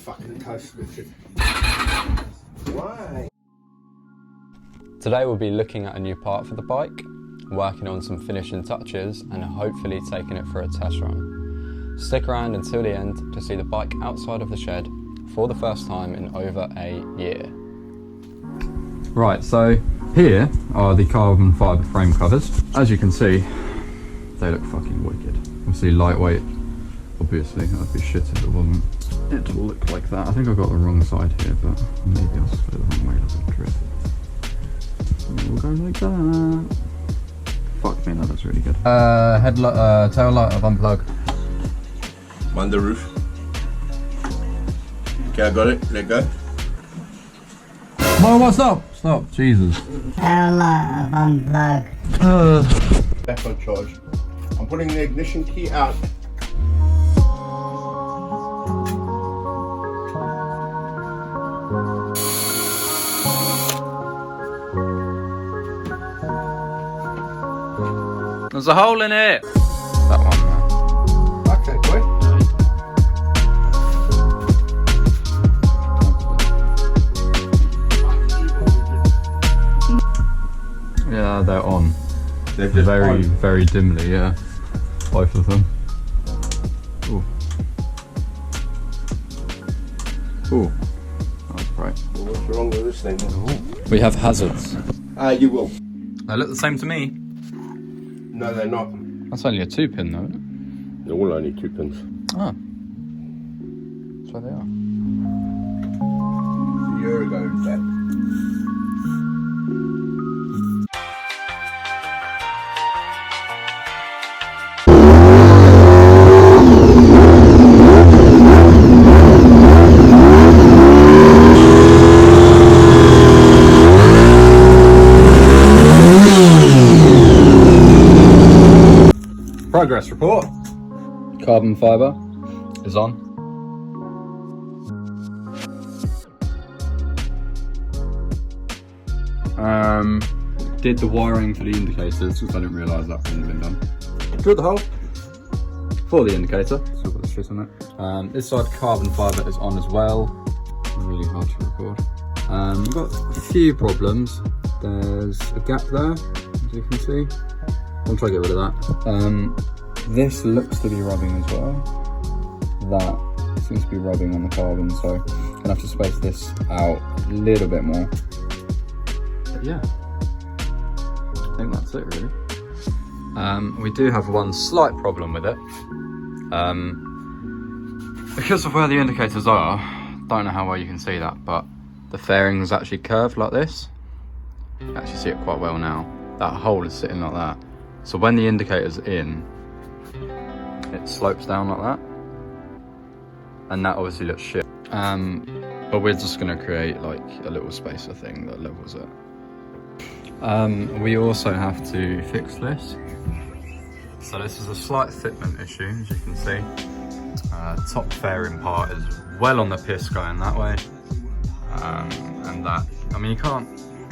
fucking toast, Richard. Why? Today we'll be looking at a new part for the bike, working on some finishing touches and hopefully taking it for a test run. Stick around until the end to see the bike outside of the shed for the first time in over a year. Right, so here are the carbon fibre frame covers. As you can see, they look fucking wicked. Obviously lightweight, obviously, that'd be shit if it wasn't. It will look like that. I think I got the wrong side here, but maybe I'll split it the wrong way like a drift. It will go like that. Fuck me, that looks really good. Tail light of unplug. On the roof. Okay, I got it. Let go. Whoa, what's up? Stop, Jesus. Tail light of unplug. Back on charge. I'm putting the ignition key out. There's a hole in it! That one there. Okay, boy. Yeah, they're on. They're just very dimly, yeah. Both of them. Ooh. Ooh. That was bright. What's wrong with this thing? Ooh. We have hazards. You will. They look the same to me. No, they're not. That's only a 2-pin though, isn't it? They're all only 2 pins. Ah. That's where they are. A year ago, in fact. Progress report. Carbon fibre is on. Did the wiring for the indicators because I didn't realise that hadn't been done. Drilled the hole for the indicator. Still got the shit on it. This side carbon fibre is on as well. Really hard to record. We've got a few problems. There's a gap there, as you can see. I'll try to get rid of that. This looks to be rubbing as well. That seems to be rubbing on the carbon, so I'm gonna have to space this out a little bit more. But yeah, I think that's it really. We do have one slight problem with it. Because of where the indicators are, don't know how well you can see that, but the fairing is actually curved like this. You can actually see it quite well now. That hole is sitting like that. So when the indicator's in, it slopes down like that. And that obviously looks shit. But we're just gonna create like a little spacer thing that levels it. We also have to fix this. So this is a slight fitment issue, as you can see. Top fairing part is well on the piss going that way. And that, I mean, you can't,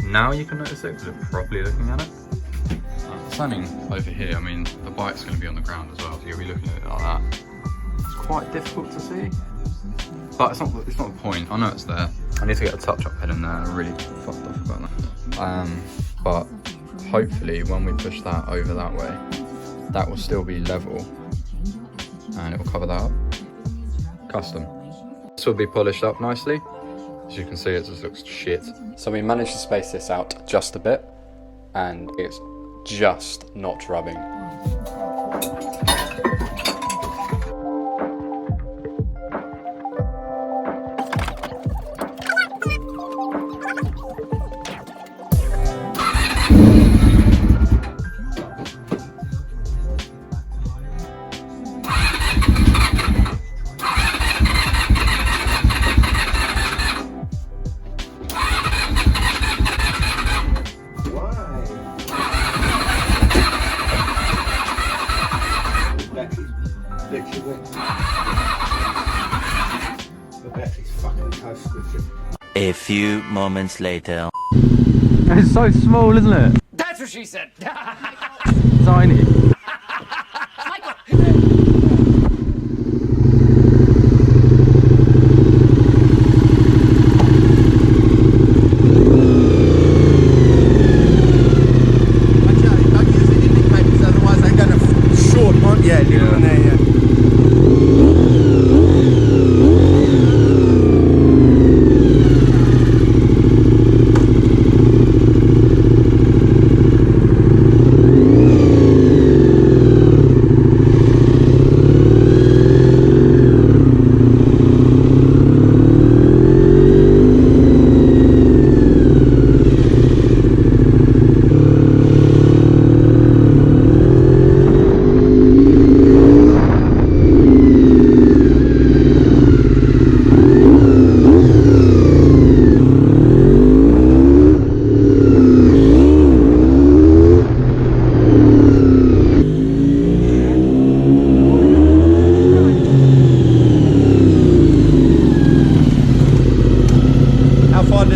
now you can notice it because you're properly looking at it. Standing over here, I mean, the bike's going to be on the ground as well, so you'll be looking at it like that. It's quite difficult to see, but it's not the point. I know it's there. I need to get a touch-up head in there. I'm really fucked off about that. But hopefully when we push that over that way, that will still be level, and it will cover that up. Custom. This will be polished up nicely. As you can see, it just looks shit. So we managed to space this out just a bit, and it's just not rubbing. A few moments later. It's so small, isn't it? That's what she said. Tiny.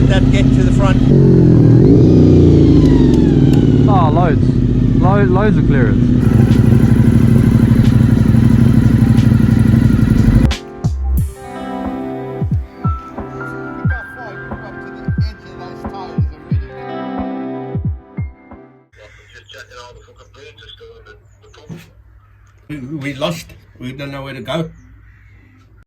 let that get to the front. Oh, loads of clearance. We lost. We don't know where to go.